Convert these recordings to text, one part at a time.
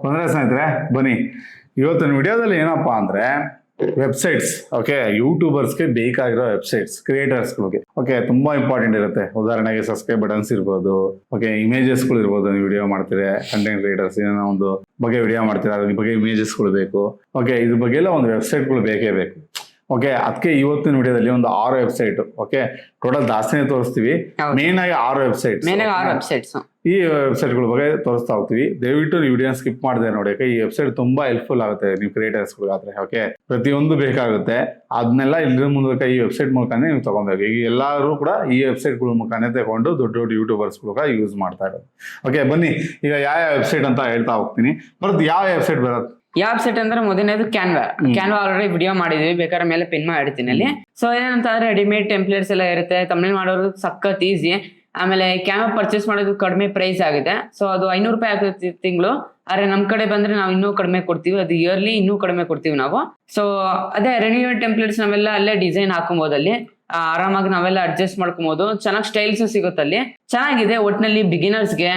ಬಂದ್ರೆ ಸ್ನೇಹಿತರೆ ಬನ್ನಿ ಇವತ್ತಿನ ವಿಡಿಯೋದಲ್ಲಿ ಏನಪ್ಪಾ ಅಂದ್ರೆ ವೆಬ್ಸೈಟ್ಸ್ ಓಕೆ ಯೂಟ್ಯೂಬರ್ಸ್ಗೆ ಬೇಕಾಗಿರೋ ವೆಬ್ಸೈಟ್ಸ್ ಕ್ರಿಯೇಟರ್ಸ್ಗಳಿಗೆ ಓಕೆ ತುಂಬಾ ಇಂಪಾರ್ಟೆಂಟ್ ಇರುತ್ತೆ. ಉದಾಹರಣೆಗೆ ಸಬ್ಸ್ಕ್ರೈಬ್ ಬಟನ್ಸ್ ಇರ್ಬೋದು, ಓಕೆ ಇಮೇಜಸ್ಗಳು ಇರ್ಬೋದು. ನೀವು ವಿಡಿಯೋ ಮಾಡ್ತೀರಾ, ಕಂಟೆಂಟ್ ಕ್ರಿಯೇಟರ್ಸ್ ಏನೋ ಒಂದು ಬಗ್ಗೆ ವಿಡಿಯೋ ಮಾಡ್ತೀರಾ, ಅದ್ರ ಬಗ್ಗೆ ಇಮೇಜಸ್ಗಳು ಬೇಕು. ಓಕೆ ಇದ್ರ ಬಗ್ಗೆ ಎಲ್ಲ ಒಂದು ವೆಬ್ಸೈಟ್ಗಳು ಬೇಕೇ ಬೇಕು. ಓಕೆ ಅದಕ್ಕೆ ಇವತ್ತಿನ ವಿಡಿಯೋದಲ್ಲಿ ಒಂದು 6 ವೆಬ್ಸೈಟ್ ಓಕೆ ಟೋಟಲ್ ಜಾಸ್ತಿನೇ ತೋರಿಸ್ತೀವಿ. ಮೇನ್ ಆಗಿ 6 ವೆಬ್ಸೈಟ್ಸ್ ಈ ವೆಬ್ಸೈಟ್ಗಳ ಬಗ್ಗೆ ತೋರಿಸ್ತಾ ಹೋಗ್ತೀವಿ. ದಯವಿಟ್ಟು ನೀವು ವಿಡಿಯೋ ಸ್ಕಿಪ್ ಮಾಡಿದೆ ನೋಡಿ. ಈ ವೆಬ್ಸೈಟ್ ತುಂಬಾ ಹೆಲ್ಪ್ಫುಲ್ ಆಗುತ್ತೆ ನೀವು ಕ್ರಿಯೇಟರ್ಸ್ಗಳಾದ್ರೆ. ಓಕೆ ಪ್ರತಿಯೊಂದು ಬೇಕಾಗುತ್ತೆ, ಅದನ್ನೆಲ್ಲ ಇದ್ರ ಮೂಲಕ ಈ ವೆಬ್ಸೈಟ್ ಮೂಲಕನೇ ನೀವು ತಗೊಬೇಕು. ಈಗ ಎಲ್ಲರೂ ಕೂಡ ಈ ವೆಬ್ಸೈಟ್ಗಳ ಮುಖಾನೇ ತಗೊಂಡು ದೊಡ್ಡ ದೊಡ್ಡ ಯೂಟ್ಯೂಬರ್ಸ್ಗಳು ಕೂಡ ಯೂಸ್ ಮಾಡ್ತಾ ಇರೋದು. ಓಕೆ ಬನ್ನಿ ಈಗ ಯಾವ ವೆಬ್ಸೈಟ್ ಅಂತ ಹೇಳ್ತಾ ಹೋಗ್ತೀನಿ. ಬರುತ್ತೆ ಯಾವ ವೆಬ್ಸೈಟ್ ಬರುತ್ತೆ. ಯಾವ ವೆಬ್ಸೈಟ್ ಅಂದ್ರೆ ಮೊದಲನೇದು ಕ್ಯಾನ್ವಾ ಆಲ್ರೆಡಿ ವಿಡಿಯೋ ಮಾಡಿದ್ವಿ, ಬೇಕಾದ್ರೆ ಮೇಲೆ ಪಿನ್ ಮಾಡಿರ್ತೀನಿ ಅಲ್ಲಿ. ಸೊ ಏನಂತಂದ್ರೆ ರೆಡಿಮೇಡ್ ಟೆಂಪ್ಲೇಟ್ಸ್ ಎಲ್ಲ ಇರುತ್ತೆ, ತಮಿಳ್ ಮಾಡೋರು ಸಖತ್ ಈಸಿ. ಆಮೇಲೆ ಕ್ಯಾನ್ವಾ ಪರ್ಚೇಸ್ ಮಾಡೋದು ಕಡಿಮೆ ಪ್ರೈಸ್ ಆಗಿದೆ. ಸೊ ಅದು 500 ರೂಪಾಯಿ ಆಗುತ್ತೆ ತಿಂಗಳು. ಆದ್ರೆ ನಮ್ ಕಡೆ ಬಂದ್ರೆ ನಾವು ಇನ್ನೂ ಕಡಿಮೆ ಕೊಡ್ತೀವಿ, ಅದು ಇಯರ್ಲಿ ಇನ್ನೂ ಕಡಿಮೆ ಕೊಡ್ತೀವಿ ನಾವು. ಸೊ ಅದೇ ರೆಡಿಮೇಡ್ ಟೆಂಪ್ಲೇಟ್ಸ್ ನಾವೆಲ್ಲ ಅಲ್ಲೇ ಡಿಸೈನ್ ಹಾಕೊಬಹುದು, ಅಲ್ಲಿ ಆರಾಮಾಗಿ ನಾವೆಲ್ಲ ಅಡ್ಜಸ್ಟ್ ಮಾಡ್ಕೊಬಹುದು. ಚೆನ್ನಾಗಿ ಸ್ಟೈಲ್ಸ್ ಸಿಗುತ್ತಲ್ಲಿ, ಚೆನ್ನಾಗಿದೆ. ಒಟ್ಟಿನಲ್ಲಿ ಬಿಗಿನರ್ಸ್ಗೆ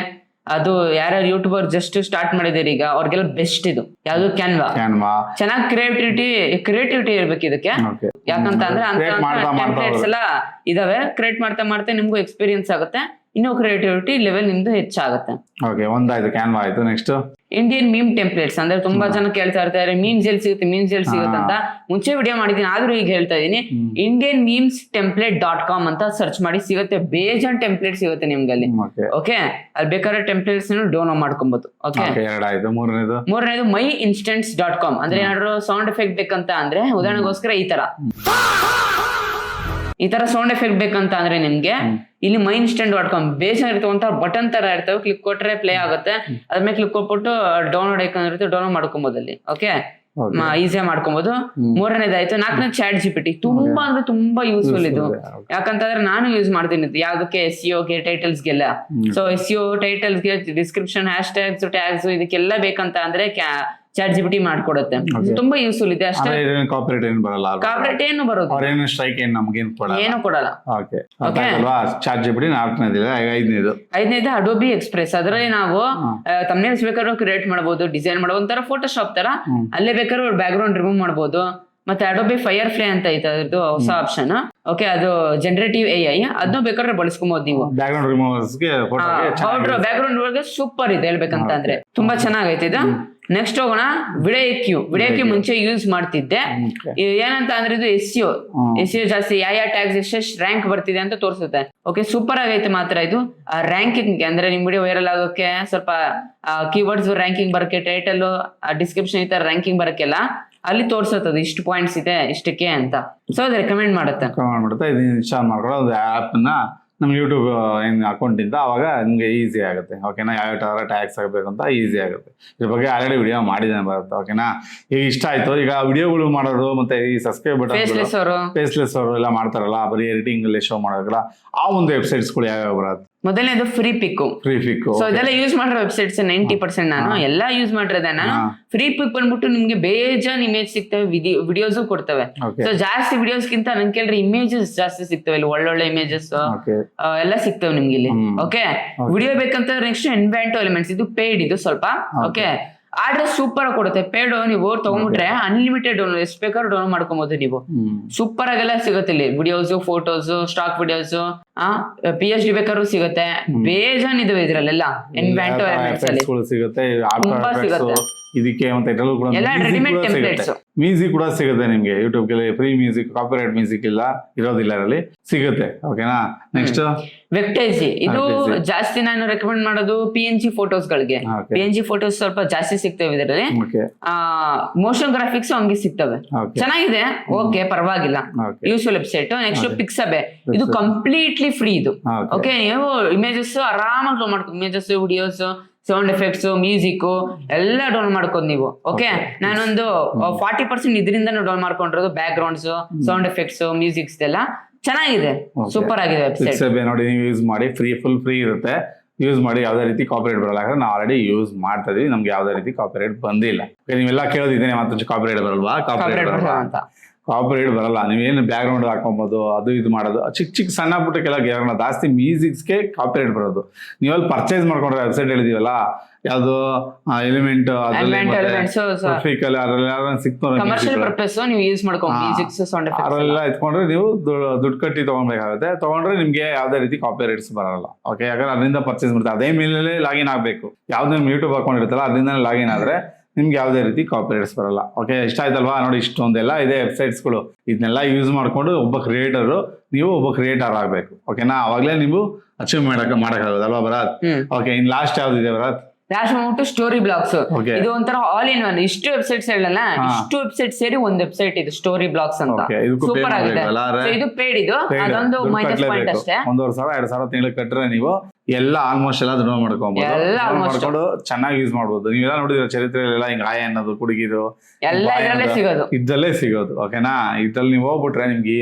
ಅದು ಯಾರ್ಯಾರು ಯೂಟ್ಯೂಬರ್ ಜಸ್ಟ್ ಸ್ಟಾರ್ಟ್ ಮಾಡಿದಾರೆ ಈಗ ಅವ್ರಿಗೆಲ್ಲ ಬೆಸ್ಟ್ ಇದು. ಯಾವ್ದು ಕ್ಯಾನ್ವಾ ಚೆನ್ನಾಗಿ ಕ್ರಿಯೇಟಿವಿಟಿ ಇರ್ಬೇಕು ಇದಕ್ಕೆ. ಯಾಕಂತ ಅಂದ್ರೆ ಟೆಂಪ್ಲೇಟ್ಸ್ ಎಲ್ಲ ಇದಾವೆ, ಕ್ರಿಯೇಟ್ ಮಾಡ್ತಾ ನಿಮ್ಗೂ ಎಕ್ಸ್ಪೀರಿಯನ್ಸ್ ಆಗುತ್ತೆ, ಇನ್ನೂ ಕ್ರಿಯೇಟಿವಿಟಿ ಲೆವೆಲ್ ನಿಮ್ದು ಹೆಚ್ಚಾಗುತ್ತೆ. ಓಕೆ ಒಂದಾಯ್ತು ಕ್ಯಾನ್ವಾ ಆಯ್ತು. ನೆಕ್ಸ್ಟ್ ಇಂಡಿಯನ್ ಮೀಮ್ ಟೆಂಪ್ಲೇಟ್ಸ್ ಅಂದ್ರೆ ತುಂಬಾ ಜನ ಕೇಳ್ತಾ ಇರ್ತಾರೆ ಮೀಮ್ಸ್ ಎಲ್ಲಿ ಸಿಗುತ್ತೆ ಅಂತ. ಮುಂಚೆ ವಿಡಿಯೋ ಮಾಡಿದೀನಿ, ಆದ್ರೂ ಈಗ ಹೇಳ್ತಾ ಇದೀನಿ. ಇಂಡಿಯನ್ ಮೀಮ್ಸ್ ಟೆಂಪ್ಲೇಟ್.com ಅಂತ ಸರ್ಚ್ ಮಾಡಿ ಸಿಗುತ್ತೆ. ಬೇಜಾನ್ ಟೆಂಪ್ಲೇಟ್ ಸಿಗುತ್ತೆ ನಿಮ್ಗೆ ಅಲ್ಲಿ. ಓಕೆ ಅಲ್ಲಿ ಬೇಕಾದ್ರೆ ಟೆಂಪ್ಲೇಟ್ಸ್ ಡೌನ್ಲೋಡ್ ಮಾಡ್ಕೊಬಹುದು. ಓಕೆ ಮೂರನೇದು ಮೈ ಇನ್ಸ್ಟೆಂಟ್ಸ್.com ಅಂದ್ರೆ ಏನಾದ್ರು ಸೌಂಡ್ ಎಫೆಕ್ಟ್ ಬೇಕಂತ ಅಂದ್ರೆ, ಉದಾಹರಣೆಗೋಸ್ಕರ ಈ ತರ ಸೌಂಡ್ ಎಫೆಕ್ಟ್ ಬೇಕಂತ ಅಂದ್ರೆ ನಿಮ್ಗೆ ಇಲ್ಲಿ ಮೈ ಇನ್ಸ್ಟೆಂಟ್.com ಬೇಜಾನ್ ಇರ್ತವಂತ ಬಟನ್ ತರ ಇರ್ತವೆ. ಕ್ಲಿಕ್ ಕೊಟ್ರೆ ಪ್ಲೇ ಆಗುತ್ತೆ, ಅದ್ಮೇಲೆ ಕ್ಲಿಕ್ ಕೊಟ್ಬಿಟ್ಟು ಡೌನ್ಲೋಡ್ ಐಕಾನ್ ಇರುತ್ತೆ, ಡೌನ್ಲೋಡ್ ಮಾಡ್ಕೊಬಹುದು ಅಲ್ಲಿ. ಓಕೆ ಈಸಿಯಾಗಿ ಮಾಡ್ಕೊಬಹುದು. ಮೂರನೇದಾಯ್ತು. 4ನೇ ಚಾಟ್ ಜಿಪಿಟಿ. ತುಂಬಾ ಅಂದ್ರೆ ತುಂಬಾ ಯೂಸ್ಫುಲ್ ಇದು. ಯಾಕಂತಂದ್ರೆ ನಾನು ಯೂಸ್ ಮಾಡ್ತೀನಿ ಯಾವ್ದಕ್ಕೆ SEO ಗೆ ಟೈಟಲ್ಸ್ ಗೆಲ್ಲ. ಸೊ SEO ಟೈಟಲ್ಸ್ ಗೆ ಡಿಸ್ಕ್ರಿಪ್ಷನ್ ಹ್ಯಾಶ್ ಟ್ಯಾಗ್ಸ್ ಇದಕ್ಕೆಲ್ಲ ಬೇಕಂತ ಅಂದ್ರೆ ಚಾಟ್ ಜಿಪಿಟಿ ಮಾಡ್ಕೊಡುತ್ತೆ. ತುಂಬಾ ಯೂಸ್ಫುಲ್ ಇದೆ. ಅಷ್ಟೇ ಕಾಪರೇಟ್ ಏನು ಬರಲ್ಲ, ಕಾಪರೇಟ್ ಏನು ಬರೋದು ಏನು ಕೊಡಲ್ಲ. ಚಾಟ್ ಜಿಪಿಟಿ 4ನೇದು. ಐದನೇದು ಅಡೋಬಿ ಎಕ್ಸ್ಪ್ರೆಸ್. ಅದರಲ್ಲಿ ನಾವು ತಮ್ನೇಲ್ಸ್ ಬೇಕಾದ್ರೂ ಕ್ರಿಯೇಟ್ ಮಾಡಬಹುದು, ಡಿಸೈನ್ ಮಾಡಬಹುದು, ಒಂಥರ ಫೋಟೋಶಾಪ್ ತರ. ಅಲ್ಲೇ ಬೇಕಾದ್ರೂ ಬ್ಯಾಕ್ ಗ್ರೌಂಡ್ ರಿಮೂವ್ ಮಾಡಬಹುದು. ಮತ್ತೆ ಅಡೋಬಿ ಫೈರ್ ಫ್ಲೈ ಅಂತ ಐತೆ, ಅದ್ರದ್ದು ಹೊಸ ಆಪ್ಷನ್. ಓಕೆ ಅದು ಜನರೇಟಿವ್ AI, ಅದನ್ನು ಬೇಕಾದ್ರೆ ಬಳಸ್ಕೊಬಹುದು ನೀವು. ಬ್ಯಾಕ್ ಗ್ರೌಂಡ್ ಸೂಪರ್ ಇದೆ ಹೇಳ್ಬೇಕಂತ ಅಂದ್ರೆ, ತುಂಬಾ ಚೆನ್ನಾಗೈತೆ ಇದು. ನೆಕ್ಸ್ಟ್ ಹೋಗೋಣ ವಿಡಿಯೋ ಮುಂಚೆ ಯೂಸ್ ಮಾಡ್ತಿದ್ದೆ. ಏನಂತ ಅಂದ್ರೆ ಇದು SEO ಜಾಸ್ತಿ ಯಾವ ಟ್ಯಾಗ್ಸ್ ಎಷ್ಟು ರ್ಯಾಂಕ್ ಬರ್ತಿದೆ ಅಂತ ತೋರಿಸುತ್ತೆ. ಓಕೆ ಸೂಪರ್ ಆಗೈತೆ ಮಾತ್ರ ಇದು. ರ್ಯಾಂಕಿಂಗ್ ಅಂದ್ರೆ ನಿಮ್ ವಿಡಿಯೋ ವೈರಲ್ ಆಗೋಕೆ ಸ್ವಲ್ಪ ಕೀವರ್ಡ್ಸ್ ರ್ಯಾಂಕಿಂಗ್ ಬರಕ್ಕೆ, ಟೈಟಲ್ ಡಿಸ್ಕ್ರಿಪ್ಷನ್ ಈ ತರ ರ್ಯಾಂಕಿಂಗ್ ಬರಕ್ಕೆಲ್ಲ ಅಲ್ಲಿ ತೋರ್ಸತ್ತದು ಇಷ್ಟು ಪಾಯಿಂಟ್ಸ್ ಇದೆ ಇಷ್ಟಕ್ಕೆ ಅಂತ. ಸೊ ಅದು ರೆಕಮೆಂಡ್ ಮಾಡುತ್ತೆ. ಇದು ಇನ್ಸ್ಟಾಲ್ ಮಾಡ್ಕೊಳ್ಳೋ ಆಪ್ ನ ನಮ್ಮ ಯೂಟ್ಯೂಬ್ ಅಕೌಂಟ್ ಇಂದ ಅವಾಗ ನಿಮ್ಗೆ ಈಸಿ ಆಗುತ್ತೆ. ಓಕೆನಾ, ಯಾವ ಟ್ಯಾಗ್ಸ್ ಆಗಬೇಕು ಅಂತ ಈಸಿ ಆಗುತ್ತೆ. ಇದ್ರ ಬಗ್ಗೆ ಆಲ್ರೆಡಿ ವಿಡಿಯೋ ಮಾಡಿದ್ದೇನೆ ಬರುತ್ತೆ. ಓಕೆನಾ, ಈಗ ಇಷ್ಟ ಆಯ್ತು. ಈಗ ವಿಡಿಯೋಗಳು ಮಾಡೋದು ಮತ್ತೆ ಈ ಸಬ್ಸ್ಕ್ರೈಬ್ ಬಟನ್ ಫೇಸ್ಲೆಸ್ ಅವರು ಎಲ್ಲ ಮಾಡ್ತಾರಲ್ಲ, ಬರೀ ಎಡಿಟಿಂಗ್ ಅಲ್ಲಿ ಶೋ ಮಾಡೋದಲ್ಲ, ಆ ಒಂದು ವೆಬ್ಸೈಟ್ಸ್ಗಳು ಯಾವ್ಯಾವ ಬರುತ್ತೆ. ಮೊದಲನೇದು ಫ್ರೀ ಪಿಕ್. ಸೊ ಇದೆಲ್ಲ ಯೂಸ್ ಮಾಡಿರೋ ವೆಬ್ಸೈಟ್ಸ್ 90% ನಾನು ಎಲ್ಲ ಯೂಸ್ ಮಾಡಿರೋದೆ. ನಾನು ಫ್ರೀ ಪಿಕ್ ಬಂದ್ಬಿಟ್ಟು ನಿಮ್ಗೆ ಬೇಜಾನ್ ಇಮೇಜ್ ಸಿಗ್ತವೆ, ವಿಡಿಯೋಸ್ ಕೊಡ್ತವೆ. ಸೊ ಜಾಸ್ತಿ ವಿಡಿಯೋಸ್ ಗಿಂತ ನನ್ ಕೇಳಿದ್ರೆ ಇಮೇಜಸ್ ಜಾಸ್ತಿ ಸಿಗ್ತವೆ ಇಲ್ಲಿ, ಒಳ್ಳೊಳ್ಳೆ ಇಮೇಜಸ್ ಎಲ್ಲ ಸಿಗ್ತವೆ ನಿಮ್ಗೆ ಇಲ್ಲಿ. ಓಕೆ ವಿಡಿಯೋ ಬೇಕಂತ ನೆಕ್ಸ್ಟ್ ಎನ್ವ್ಯಾಂಟೋ ಎಲಿಮೆಂಟ್ಸ್, ಇದು ಪೇಯ್ಡ್ ಇದು ಸ್ವಲ್ಪ. ಓಕೆ ಆದ್ರೆ ಸೂಪರ್ ಕೊಡುತ್ತೆ. ಪೇಡ್ ನೀವು ತಗೊಂಡ್ಬಿಟ್ರೆ ಅನ್ಲಿಮಿಟೆಡ್ ಎಷ್ಟು ಬೇಕಾದ್ರೂ ಡೌನ್ಲೋಡ್ ಮಾಡ್ಕೊಬಹುದು ನೀವು. ಸೂಪರ್ ಆಗೆಲ್ಲ ಸಿಗುತ್ತೆ ಇಲ್ಲಿ videos, photos, stock videos, PhD ಬೇಕಾದ್ರೂ ಸಿಗುತ್ತೆ. ಬೇಜಾನ್ ಇದಾವೆ ಇದ್ರಲ್ಲೆಲ್ಲ ಎನ್ವ್ಯಾಂಟೋ ಎಲಿಮೆಂಟ್ಸ್ ಅಲ್ಲಿ ತುಂಬಾ ಸಿಗುತ್ತೆ. ಇದಕ್ಕೆ ಮತ್ತೆ ಮ್ಯೂಸಿಕ್ ಕೂಡ ಸಿಗುತ್ತೆ ನಿಮ್ಗೆ ಯೂಟ್ಯೂಬ್ ಗೆ. ಫ್ರೀ ಮ್ಯೂಸಿಕ್, ಕಾಪಿರೈಟ್ ಮ್ಯೂಸಿಕ್ ಇಲ್ಲ ಇರೋದಿಲ್ಲ ಅದರಲ್ಲಿ ಸಿಗುತ್ತೆ. ಓಕೆನಾ, ನೆಕ್ಸ್ಟ್ ವೆಬ್ಟೇಜಿ. ಇದು ಜಾಸ್ತಿ ನಾನು ರೆಕಮೆಂಡ್ ಮಾಡೋದು PNG ಫೋಟೋಸ್ ಗಳಿಗೆ. PNG ಫೋಟೋಸ್ ಸ್ವಲ್ಪ ಜಾಸ್ತಿ ಸಿಗ್ತವೆ ಇದರಲ್ಲಿ. ಮೋಷನ್ ಗ್ರಾಫಿಕ್ಸ್ ಹಂಗೆ ಸಿಗ್ತವೆ, ಚೆನ್ನಾಗಿದೆ. ಓಕೆ ಪರವಾಗಿಲ್ಲ, ಯೂಸ್ಫುಲ್ ವೆಬ್ಸೈಟ್. ನೆಕ್ಸ್ಟ್ ಪಿಕ್ಸಬೆ, ಇದು ಕಂಪ್ಲೀಟ್ಲಿ ಫ್ರೀ ಇದು. ಓಕೆ ನೀವು ಇಮೇಜಸ್ ಆರಾಮಾಗಿ ಡೌನ್ಲೋಡ್ ಮಾಡ್ಕೊ, images, videos, sound effects, music ಎಲ್ಲ ಡೌನ್ಲೋಡ್ ಮಾಡ್ಕೋದು ನೀವು. ಓಕೆ ನಾನೊಂದು 40% ಇದರಿಂದ ಡೌನ್ಲೋಡ್ ಮಾಡ್ಕೊಂಡಿರೋದು. Backgrounds, sound effects, musics ಎಲ್ಲ ಚೆನ್ನಾಗಿದೆ, ಸೂಪರ್ ಆಗಿದೆ ವೆಬ್ಸೈಟ್. ನೋಡಿ ನೀವು ಯೂಸ್ ಮಾಡಿ, ಫುಲ್ ಫ್ರೀ ಇರುತ್ತೆ, ಯೂಸ್ ಮಾಡಿ. ಯಾವುದೇ ರೀತಿ ಕಾಪಿರೈಟ್ ಬರಲ್ಲ. ನಾವು ಆಲ್ರೆಡಿ ಯೂಸ್ ಮಾಡ್ತಾ ಇದೀವಿ, ನಮ್ಗೆ ಯಾವುದೇ ರೀತಿ ಕಾಪಿರೈಟ್ ಬಂದಿಲ್ಲ. ನೀವೆಲ್ಲ ಕೇಳೋದಿದ್ದೇನೆ ಮತ್ತೊಂದು ಕಾಪಿರೈಟ್ ಬರಲ್ವಾ, ಕಾಪಿರೈಟ್ ಬರಲ್ವಾ ಅಂತ. ಕಾಪಿರೈಟ್ ಬರಲ್ಲ. ನೀವೇನು ಬ್ಯಾಕ್ ಗ್ರೌಂಡ್ ಹಾಕೊಬೋದು, ಅದು ಇದು ಮಾಡೋದು ಚಿಕ್ಕ ಚಿಕ್ಕ ಸಣ್ಣ ಪುಟ್ಟ ಕೆಲ ಜಾಸ್ತಿ ಮ್ಯೂಸಿಕ್ಸ್ಗೆ ಕಾಪಿರೈಟ್ ಬರೋದು. ನೀವಲ್ಲಿ ಪರ್ಚೇಸ್ ಮಾಡ್ಕೊಂಡ್ರೆ ವೆಬ್ಸೈಟ್ ಹೇಳಿದೀವಲ್ಲ, ಯಾವುದು ಎಲಿಮೆಂಟ್ ಅದೆಲ್ಲ ಸಿಕ್ತು ಕಮರ್ಷಿಯಲ್ ಪರ್ಪಸ್ ನೀವು ಯೂಸ್ ಮಾಡ್ಕೊಂಡು ಮ್ಯೂಸಿಕ್ಸ್ ಸೌಂಡ್ ಎಫೆಕ್ಟ್ಸ್ ಅದೆಲ್ಲ ಎತ್ಕೊಂಡ್ರೆ ನೀವು ದುಡ್ಡು ಕಟ್ಟಿ ತಗೊಬೇಕಾಗುತ್ತೆ. ತಗೊಂಡ್ರೆ ನಿಮ್ಗೆ ಯಾವ್ದೇ ರೀತಿ ಕಾಪಿರೈಟ್ಸ್ ಬರಲ್ಲ. ಓಕೆ, ಯಾಕಂದ್ರೆ ಅದರಿಂದ ಪರ್ಚೇಸ್ ಮಾಡ್ತಾರೆ, ಅದೇ ಮೇಲೆ ಲಾಗಿನ್ ಆಗಬೇಕು. ಯಾವ್ದು ನಿಮ್ ಯೂಟ್ಯೂಬ್ ಹಾಕೊಂಡಿರ್ತಲ್ಲ ಅದರಿಂದ ಲಾಗಿನ್ ಆದ್ರೆ ನಿಮ್ಗೆ ಯಾವುದೇ ರೀತಿ ಕಾಪಿರೈಟ್ಸ್ ಬರಲ್ಲ. ಓಕೆ, ಇಷ್ಟ ಆಯ್ತಲ್ವಾ? ನೋಡಿ, ಇಷ್ಟೊಂದೆಲ್ಲ ಇದೆ ವೆಬ್ಸೈಟ್ಸ್ಗಳು. ಇದನ್ನೆಲ್ಲ ಯೂಸ್ ಮಾಡ್ಕೊಂಡು ನೀವು ಒಬ್ಬ ಕ್ರಿಯೇಟರ್ ಆಗಬೇಕು. ಓಕೆನಾ? ಅವಾಗಲೇ ನೀವು ಅಚೀವ್ ಮಾಡಕ್ಕಾಗೋದಲ್ವಾ ಭರತ್? ಓಕೆ, ಇನ್ ಲಾಸ್ಟ್ ಯಾವ್ದಿದೆ ಭರತ್? ಲಾಸ್ಟ್ ಬಂದ್ಬಿಟ್ಟು ಸ್ಟೋರಿ ಬ್ಲಾಗ್ಸ್. ಇದು ಒಂಥರ ಆಲ್ ಇನ್ ಒನ್. ಇಷ್ಟು ವೆಬ್ಸೈಟ್ಸ್ ಹೇಳಲ್ಲ, ಇಷ್ಟು ವೆಬ್ಸೈಟ್ ಸೇರಿ ಒಂದ್ ವೆಬ್ಸೈಟ್ ಇದು ಸ್ಟೋರಿ ಬ್ಲಾಗ್ಸ್ ಅಂತ. ಸೂಪರ್ ಆಗಿದೆ. ಇದು ಪೇಡ್, ಇದು ಅದೊಂದು ಮೈನಸ್ ಪಾಯಿಂಟ್ ಅಷ್ಟೇ. 1,000 2,000 ತಿಂಗಳಿಗೆ ಕಟ್ಟರೆ ನೀವು ಎಲ್ಲ ಆಲ್ಮೋಸ್ಟ್ ಎಲ್ಲ ದುಡ್ಡು ಮಾಡ್ಕೊಂಡು ಚೆನ್ನಾಗಿ ಯೂಸ್ ಮಾಡ್ಬೋದು. ನೀವೆಲ್ಲ ನೋಡಿದ್ರೆ ಚರಿತ್ರೆಯಲ್ಲೆಲ್ಲ ಹಿಂಗ ಆಯ ಅನ್ನೋದು, ಕುಡುಗಿದು ಎಲ್ಲ ಇದ್ದಲ್ಲೇ ಸಿಗೋದು. ಓಕೆನಾ? ಇದ್ರಲ್ಲಿ ನೀವು ಹೋಗ್ಬಿಟ್ರೆ ನಿಮ್ಗೆ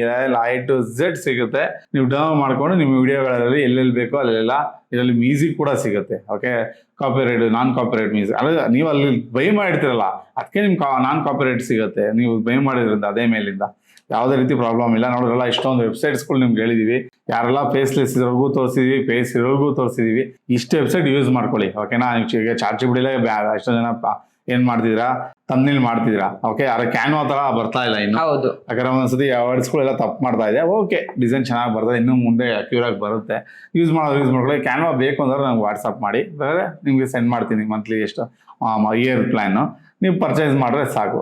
A to Z ಸಿಗುತ್ತೆ. ನೀವು ಡೌನ್ಲೋಡ್ ಮಾಡ್ಕೊಂಡು ನಿಮ್ಮ ವಿಡಿಯೋಗಳಲ್ಲಿ ಎಲ್ಲೆಲ್ಲಿ ಬೇಕೋ ಅಲ್ಲೆಲ್ಲ ಇದರಲ್ಲಿ ಮ್ಯೂಸಿಕ್ ಕೂಡ ಸಿಗುತ್ತೆ. ಓಕೆ, ಕಾಪಿರೈಟ್, ನಾನ್ ಕಾಪಿರೈಟ್ ಮ್ಯೂಸಿಕ್ ಅಲ್ಲ, ನೀವು ಅಲ್ಲಿ ಬೈ ಮಾಡಿರ್ತೀರಲ್ಲ ಅದಕ್ಕೆ ನಿಮ್ಗೆ ನಾನ್ ಕಾಪಿರೈಟ್ ಸಿಗುತ್ತೆ. ನೀವು ಬೈ ಮಾಡಿದ್ರಿಂದ ಅದೇ ಮೇಲಿಂದ ಯಾವುದೇ ರೀತಿ ಪ್ರಾಬ್ಲಮ್ ಇಲ್ಲ. ನೋಡಿದ್ರಲ್ಲ, ಇಷ್ಟೊಂದು ವೆಬ್ಸೈಟ್ಸ್ಗಳು ನಿಮ್ಗೆ ಹೇಳಿದೀವಿ. ಯಾರೆಲ್ಲ ಫೇಸ್ಲೆಸ್ ಇರೋರ್ಗೂ ತೋರಿಸಿದೀವಿ, ಫೇಸ್ ಇರೋರ್ಗೂ ತೋರಿಸಿದೀವಿ. ಇಷ್ಟು ವೆಬ್ಸೈಟ್ ಯೂಸ್ ಮಾಡ್ಕೊಳ್ಳಿ. ಓಕೆನಾ? ನೀವು ಚಾರ್ಜಿಬಿಡಿಲೇ ಎಷ್ಟೋ ಜನ ಏನ್ ಮಾಡ್ತಿದ್ದೀರಾ, ತಮ್ನಿಲ್ ಮಾಡ್ತಿದ್ದೀರಾ. ಓಕೆ, ಅದ್ರ ಕ್ಯಾನ್ವಾ ತರ ಬರ್ತಾ ಇಲ್ಲ ಇನ್ನು. ಯಾಕಂದ್ರೆ ಒಂದ್ಸತಿ ವರ್ಡ್ಸ್ಗಳೆಲ್ಲ ತಪ್ಪು ಮಾಡ್ತಾ ಇದೆ. ಓಕೆ, ಡಿಸೈನ್ ಚೆನ್ನಾಗಿ ಬರ್ತದೆ, ಇನ್ನು ಮುಂದೆ ಅಕ್ಯೂರ್ ಆಗಿ ಬರುತ್ತೆ. ಯೂಸ್ ಮಾಡ್ಕೊಳ್ಳಿ. ಕ್ಯಾನ್ವಾ ಬೇಕು ಅಂದ್ರೆ ನಂಗೆ ವಾಟ್ಸಪ್ ಮಾಡಿ, ಬೇರೆ ನಿಮ್ಗೆ ಸೆಂಡ್ ಮಾಡ್ತೀನಿ ಮಂತ್ಲಿ ಎಷ್ಟು ಇಯರ್ ಪ್ಲಾನ್. ನೀವು ಪರ್ಚೇಸ್ ಮಾಡಿದ್ರೆ ಸಾಕು.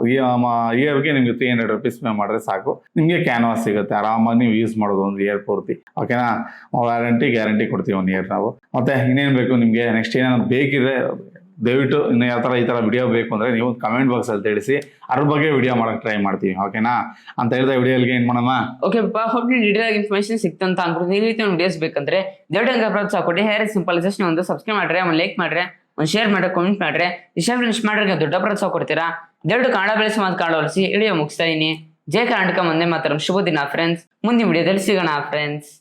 ಇಯರ್ಗೆ ನಿಮ್ಗೆ 300 rupees ಪೇ ಮಾಡಿದ್ರೆ ಸಾಕು. ನಿಮಗೆ ಕ್ಯಾನ್ವಾಸ್ ಸಿಗುತ್ತೆ, ಆರಾಮಾಗಿ ನೀವು ಯೂಸ್ ಮಾಡೋದು ಒಂದು ಇಯರ್ ಪೂರ್ತಿ. ಓಕೆನಾ? ಗ್ಯಾರಂಟಿ ಕೊಡ್ತೀವಿ 1 year ನಾವು. ಮತ್ತೆ ಇನ್ನೇನು ಬೇಕು ನಿಮಗೆ, ನೆಕ್ಸ್ಟ್ ಏನಾದ್ರು ಬೇಕಿದ್ರೆ ದಯವಿಟ್ಟು ಇನ್ನು ಈ ಥರ ವಿಡಿಯೋ ಬೇಕು ಅಂದರೆ ನೀವು ಕಮೆಂಟ್ ಬಾಕ್ಸಲ್ಲಿ ತಿಳಿಸಿ, ಅದ್ರ ಬಗ್ಗೆ ವಿಡಿಯೋ ಮಾಡೋಕೆ ಟ್ರೈ ಮಾಡ್ತೀವಿ. ಓಕೆನಾ? ಅಂತ ಹೇಳಿದ್ರೆ ವಿಡಿಯೋಗೆ ಏನು ಮಾಡೋಣ? ಓಕೆ, ಹೋಪ್ ಡೀಟೇಲ್ ಆಗಿ ಇನ್ಫಾರ್ಮೇಷನ್ ಸಿಕ್ತಂತ ಅನ್ಕೊಂಡು ಈ ರೀತಿ ವಿಡಿಯೋಸ್ ಬೇಕಂದ್ರೆ ದಯವಿಟ್ಟು ಪ್ರೋತ್ಸಾಹ ಕೊಡಿ. ಹೇರ್ ಸಿಂಪಲ್ ಜಸ್ಟ್ ಒಂದು ಸಬ್ಸ್ಕ್ರೈಬ್ ಮಾಡ್ರೆ, ಒಂದು ಲೈಕ್ ಮಾಡ್ರೆ, ಒಂದು ಶೇರ್ ಮಾಡ್ರೆ, ಕಾಮೆಂಟ್ ಮಾಡ್ರೆ. ಇಷ್ಟ ಮಾಡ್ರೆ ದೊಡ್ಡ ಪ್ರೋತ್ಸಾಹ ಕೊಡ್ತೀರಾ. ದಯವಿಟ್ಟು ಕನ್ನಡ ಬೆಳೆಸಿ ಮಾತು ವಿಡಿಯೋ ಮುಗಿಸ್ತಾ ಇದೀನಿ. ಜೈ ಕರ್ನಾಟಕ, ಮುಂದೆ ಮಾತ್ರ. ಶುಭ ದಿನ ಫ್ರೆಂಡ್ಸ್. ಮುಂದಿನ ವಿಡಿಯೋದಲ್ಲಿ ಸಿಗೋಣ ಫ್ರೆಂಡ್ಸ್.